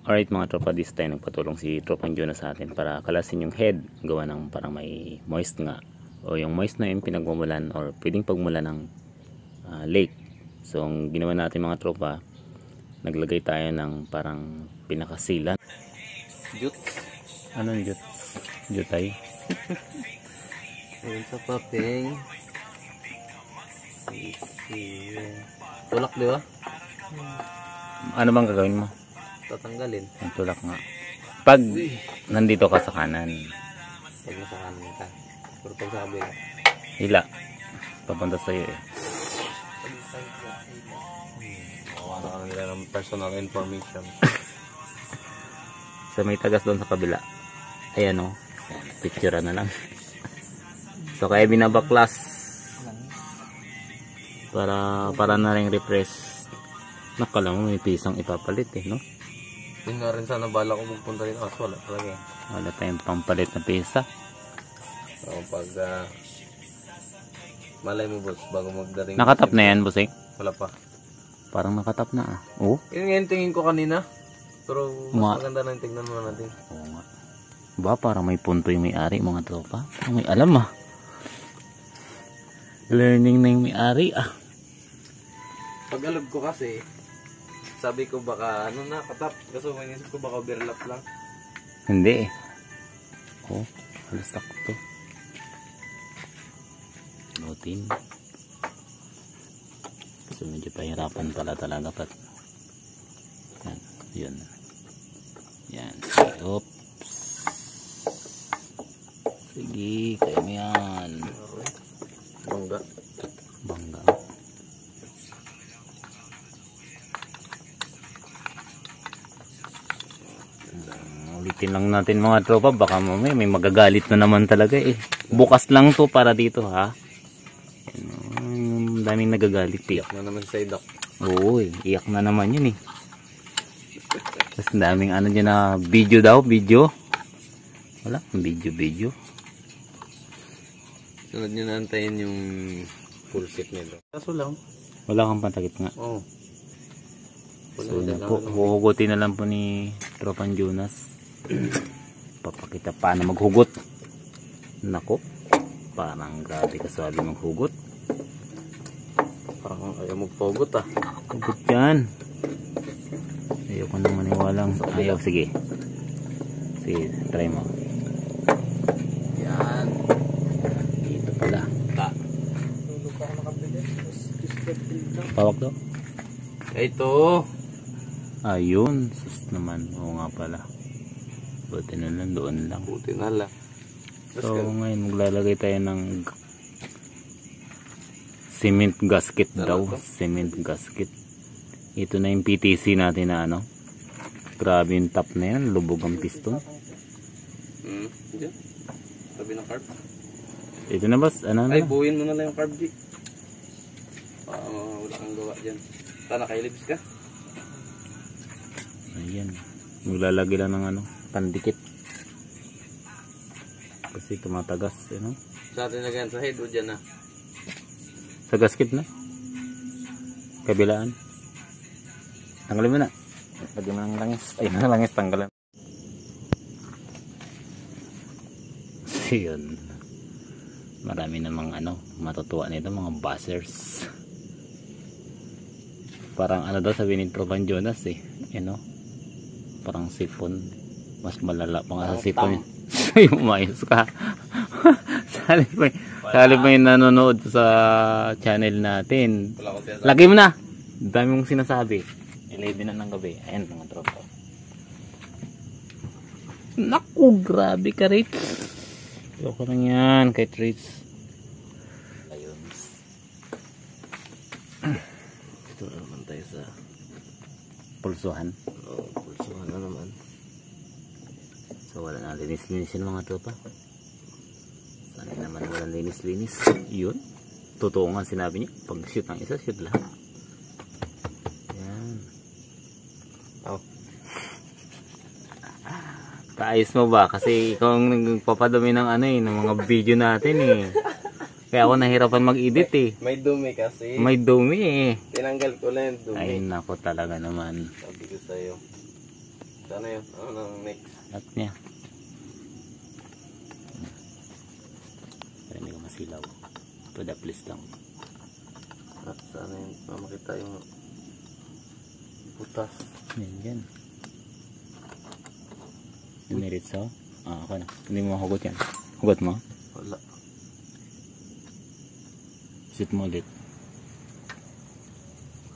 Alright mga tropa, this time nagpatulong si Tropang Jonas sa atin para kalasin yung head. Gawa ng parang may moist nga. O yung moist na yung pinagmumulan or pwedeng pagmulan ng lake. So ang ginawa natin mga tropa, naglagay tayo ng parang pinakasilan. Jut? Anong jut? Jutay? Ayun sa papeng. Tulak di ba? Ano bang gagawin mo? Tatanggalin. Ang tulak nga. Pag nandito ka sa kanan, Pag nasa kanan ka. Pero pag sabi ka. hila. Papunta sa'yo eh. Ano ka nila ng personal information. So may tagas doon sa kabila. Ayan o. Picture na lang. So kaya binabaklas. Para na rin refresh. Nakala mo may pisang ipapalit eh, no? Yun nga rin sana bala ko magpunta rin. Wala talaga eh. Wala tayong pampalit na pisa. So pag malay mo boss, bago magdating. Nakatap na yan, bossing? Wala pa. Parang nakatap na ah. Oo? Yun nga yung tingin ko kanina. Pero mas Mga- maganda na yung tingnan mo natin. Oo nga. Ba, parang may punto yung may-ari mga tropa. Parang may alam ah. Learning na yung may-ari ah. Pag alog ko kasi, sabi ko baka ano na katap. Kaso manisip ko baka overlap lang. Hindi eh. Oh, halos sakto. Notin. So medyo pahirapan pala talaga pat. Yan, yun. Yan. Oops. Sige, kaya mo yan. Bangga. Bangga. Ulitin lang natin mga tropa, baka mamaya may magagalit na naman talaga eh. Bukas lang to para dito ha. Daming nagagalit eh. Iyak na naman sa idok. Oo eh, iyak na naman yun eh. Tapos daming ano dyan na video daw, video. Wala, video. Sunod nyo na antayin yung full set nito. Kaso lang. Wala kang pantakip nga. Oo. So yun po, huhugutin na lang po ni Tropang Jonas. Papakita paano maghugot. Nako, parang grabe kasali maghugot. Parang ayaw magpogot ah. Hugot yan. Ayoko nang maniwalang ayaw. Sige, try mo. Yan. Dito pala. Pawak daw. Ito. Ayun, sus naman. Oo nga pala. Buti na lang, doon lang. Buti na lang. So ngayon maglalagay tayo ng cement gasket daw. Cement gasket. Ito na yung PTC natin na ano. Grabe yung top na yan. Lubog ang piston. Diyan. Sabi ng carb. Ito na boss. Ano na? Ay, buuin mo na lang yung carb di. Wala kang gawa dyan. Sana kailibs ka. Ayan. Maglalagay lang ng ano. Pandikit. Kasi tumatagas. Ano? Sa atin na sa head o dyan na. Sa gasket na. Kabilaan. Tanggalin mo na. Lagyan mo ng langis. Ay, ng langis tanggalan. So yun. Marami namang ano, matutuwa nito mga buzzers. Parang ano daw sabi ni Tropang Jonas eh. You know? Parang sipon. Mas malala pa nga sa sipon. Ay, umayos ka. Sali pa yung nanonood sa channel natin. Lagay mo na. Dami mong sinasabi. 11 na ng gabi. Ayan mga tropa. Naku, grabe ka Rich. Ayoko lang yan kay Rich. Ayun. Ito na naman tayo sa Pulsuhan. pulsuhan na naman. So wala na linis-linis yun mga tropa. Sana naman walang linis-linis. Yun. Totoo nga sinabi niya. Pag shoot ng isa, shoot lahat. Yan. Kaayos mo ba? Kasi ikaw ang nagpapadami ng ano eh, ng mga video natin eh. Kaya ako nahirapan mag-edit eh. May dumi kasi. May dumi eh. Tinanggal ko lang yung dumi. Ay nako talaga naman. Sabi ko sa'yo. Sana yun? Ano nang next? At niya. Para hindi ko masilaw. Pada please lang. At sana yun? Makita yung butas. Yan. Dumiritso? Ah, ako na. Hindi mo mahugot yan. Hugot mo? Wala. Sit mo ulit.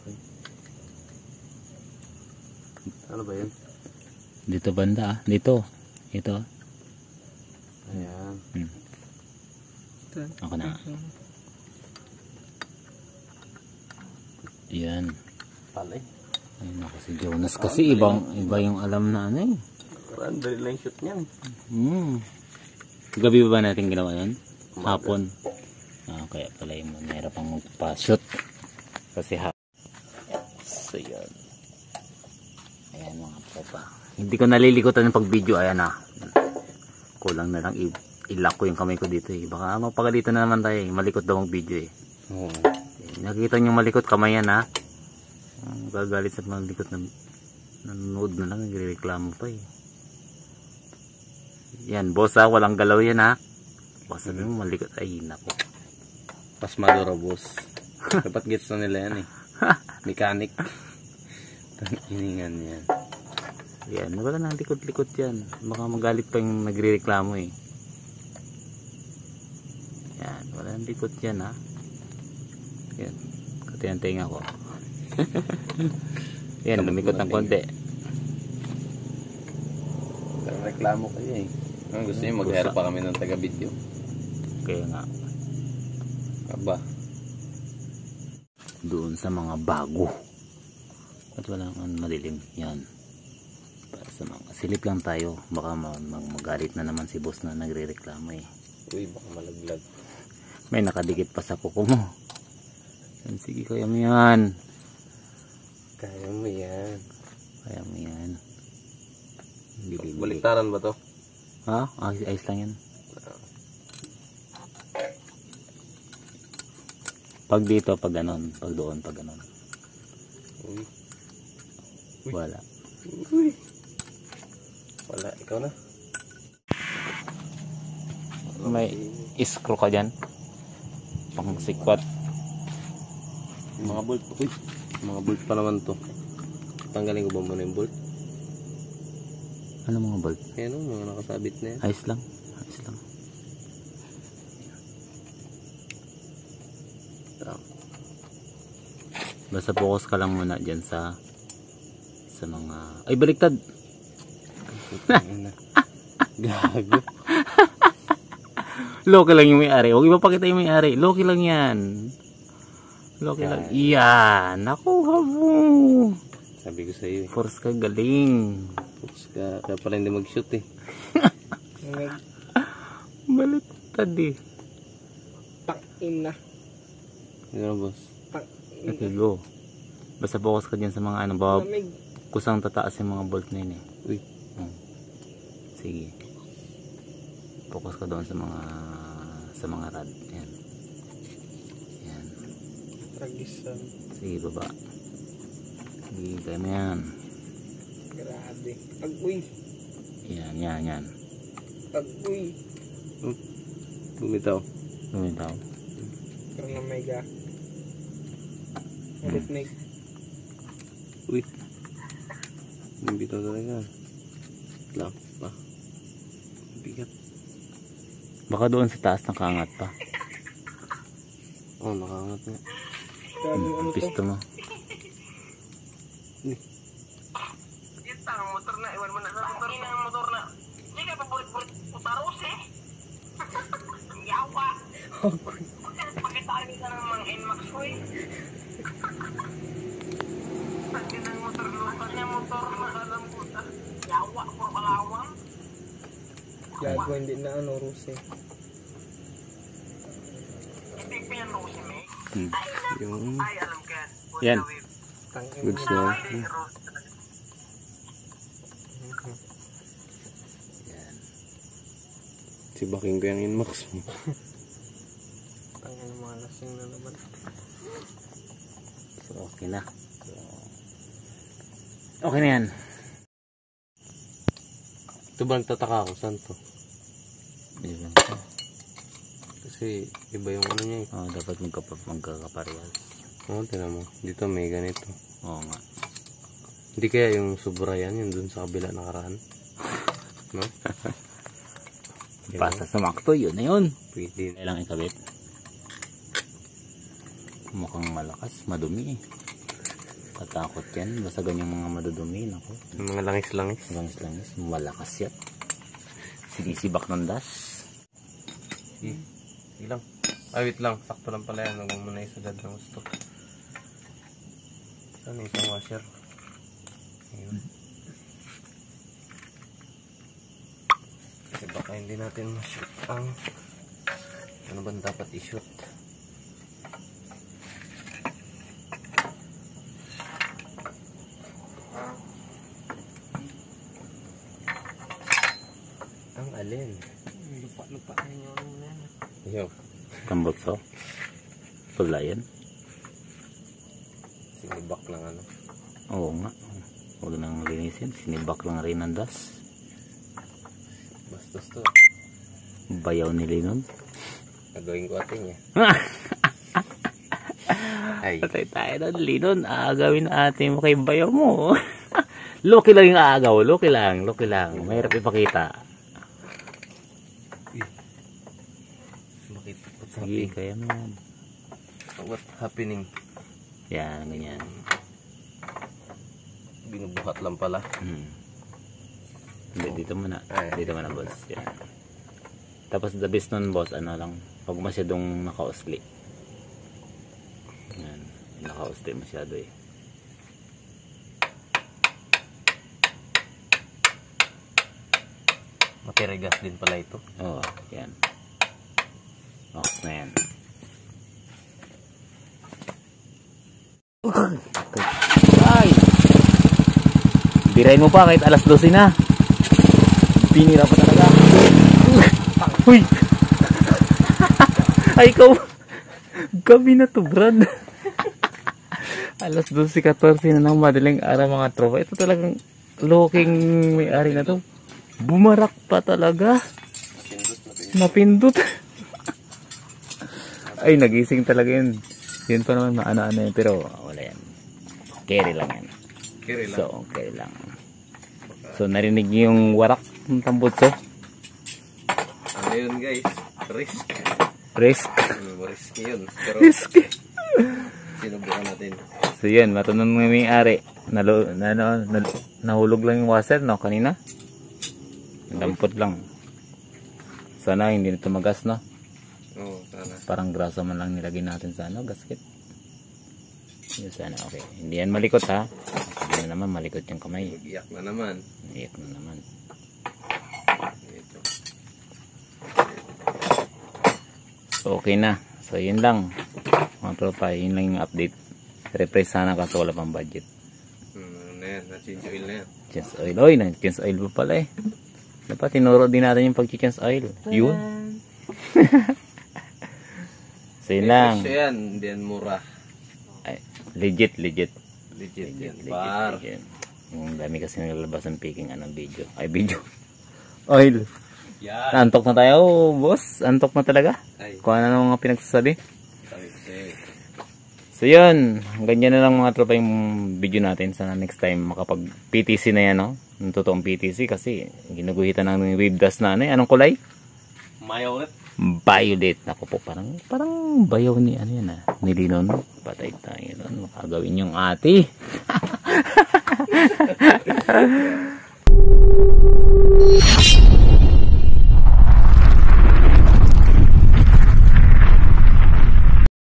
Okay. Ano ba yun? Dito banda ah. Dito. Ito. Ayan. Ako na. Yan. Palay. Ayun ako si Jonas kasi iba yung alam na ano eh. Parang dali lang shoot niyan. Gabi ba natin ginawa yun? Hapon. Kaya pala yung nahirapang magpa-shoot. Kasi so yun. Ayan mga tropa. Hindi ko nalilikutan yung pag-video. Ayan na. Kulang na lang i-lock ko yung kamay ko dito eh. Baka mapagalitan na naman tayo eh. Malikot daw ang video eh. Nakikita nyo malikot kamay yan ha. Gagalit sa malikot na nanonood na lang. Nagreklamo pa eh. Yan boss ha. Walang galaw yan ha. Boss sabi mo malikot. Ay nako. Pasmado raw boss. Dapat gets na nila yan eh. Mechanic. Iningan yan. Yan, wala nang likot-likot yan. Baka magalit pa yung nagre-reklamo eh. Yan, wala nang likot yan ha. Yan, kati ang tinga ko. Yan, lumikot ng konti. Reklamo kayo eh. Gusto nyo mag-hire pa kami ng taga-video? Kaya nga. Aba. Doon sa mga bago. At walang malilim. Yan. Para sa mga silip lang tayo. Baka magalit na naman si boss na nagre-reklamo eh. Uy, baka malaglag. May nakadikit pa sa kuko mo. Yan, sige, kaya mo yan. Kaya mo yan. Kaya mo yan. Bili-bili. Baliktaran ba to? Ha? Ayos lang yan. Pag dito, pag ganon. Pag doon, pag ganon. Uy. Wala. Uy. Wala. Ikaw na. May screw ka dyan. Pang sikwat. Mga bolt. Uy. Mga bolt pa naman to. Tanggalin ko ba muna yung bolt? Ano mga bolt? Ayan o, mga nakasabit na yan. Ayos lang. Ayos lang. Basta focus ka lang muna dyan sa mga... Ay, baliktad! Gago. Loki lang yung may-ari. Huwag ipapakita yung may-ari. Loki lang yan. Loki lang. Yan. Nakuha mo. Sabi ko sa'yo eh. Force ka, galing. Force ka. Kaya pala hindi mag-shoot eh. Baliktad eh. Pakin na. Ano boss? Okay, go. Basta focus ka dyan sa mga ano. Baka kusang tataas yung mga bolt na yun eh. Uy. Sige. Focus ka doon sa mga rod. Yan. Yan. Pagisan. Sige, baba. Sige, kaya mo yan. Grabe. Pag-uy. Yan. Pag-uy. Bumitaw. Lumitaw. Parang na mega. Ulit. Uy. Bumitaw talaga. Lang pa. Bigat. Baka doon sa taas nakaangat pa. Oh, nakaangat na. Pisto mo. Ang motor na, iwan mo na sa motor na. Ang motor na. Hindi ka pabulit-bulit putaros eh. Yawa. Pakitaan nila ng mga NMAX ko eh. Pati ng motor na alam puta. Yawa, puro kalawang. Gago, hindi na ano, Ruse. Hindi pa yan Rose, mate. Yung... Ay, alam ka. Yan. Goods na. Yan. Si Baking ko yung inmax mo. Tangin ng mga lasing na naman. So, okay na. So, okay na yan. Ito ba nagtataka ako? Saan to? Diba? Kasi iba yung ano niya eh. Oh, dapat magkakaparehas. Oo, tinan mo. Dito may ganito. Oo nga. Hindi kaya yung sobra yan, yung dun sa kabila nakaraan. No? Basta sumakto, yun na yun. Pwede. Kailang ikabit. Mukhang malakas, madumi eh. Tatakot yan, basta ganyang mga madudumi. Ako. Yung mga langis-langis. Langis-langis, malakas yan. Sinisibak ng das. Ilang. Ay, wait lang. Sakto lang pala yan. Huwag mo muna isagad ng gusto. Saan yung isang washer? Ayun. Kasi baka hindi natin ma-shoot ang ano ba dapat i-shoot. Ang alin? Lupa na yung ano na yan. Yo. Tambotso. Pula yan. Sinibak lang ano. Oo nga. Huwag nang linisin. Sinibak lang rin ang das. Bastos to. Bayaw ni Linon. Nagawin ko atin niya. Ay. Patay tayo na Linon. Aagawin natin mo kay bayaw mo. Loki lang yung aagaw. Loki lang. Mahirap ipakita. Sige, kaya mo yan. What happening? Yan, ganyan. Binubuhat lang pala. Hindi, dito muna. Ay. Dito muna, boss. Yan. Tapos the best nun, boss, ano lang, pag masyadong nakausli. Yan. Nakausli masyado eh. Matirigas din pala ito. Oo, yan. Okay na yan. Ay! Birahin mo pa kahit alas 12 na. Pinira pa talaga. Uy! Ay, ikaw! Gabi na to, Brad. Alas 12:14 na ng madaling araw mga tropa. Ito talagang looking may-ari na to. Bumarak pa talaga. Napindot. Ay, nagising talaga yun. Yun pa naman maana-ana yun. Pero wala yan. Carry lang yan. Carry lang. So, okay lang. So, narinig niyo yung warak ng tambutso? Ano yun guys? Risk. Risk. Risk yun. Pero Risk. sinubukan natin. So, yun. Matunong ng may-ari. Nahulog lang yung washer, no? Kanina. Dampot lang. Sana hindi na tumagas, no? Oo, sana. Parang grasa man lang nilagay natin sa ano, gasket. Yun sana, okay. Hindi yan malikot, ha? Hindi na naman malikot yung kamay. Mag-iyak na naman. Iyak na naman. Ito. So, okay na. So, yun lang. Mga tropa, yun lang yung update. Refresh sana kasi wala pang budget. Ano yan? Na-change oil na yan. Change oil. Oy, nag-change oil pa pala eh. Dapat tinuro din natin yung pag-change oil. Yun. So, yun lang. Presyo yan. Hindi yan mura. Ay, legit. Legit yan. Bar. Yung dami kasi naglalabas ng picking video. Ay, video. Oil. Yan. Antok na tayo, boss. Antok na talaga. Ay. Kung ano na mga pinagsasabi. Sabi ko sa'yo. So, yun. Ganyan na lang mga tropa yung video natin. Sana next time makapag PTC na yan, no? Yung totoong PTC kasi ginuguhitan ng wave dust na ano eh. Anong kulay? Violet. Violet. Ako po, parang bayaw ni ano yan ah. Ni Linon. Patay tayo nun. Makagawin yung ate.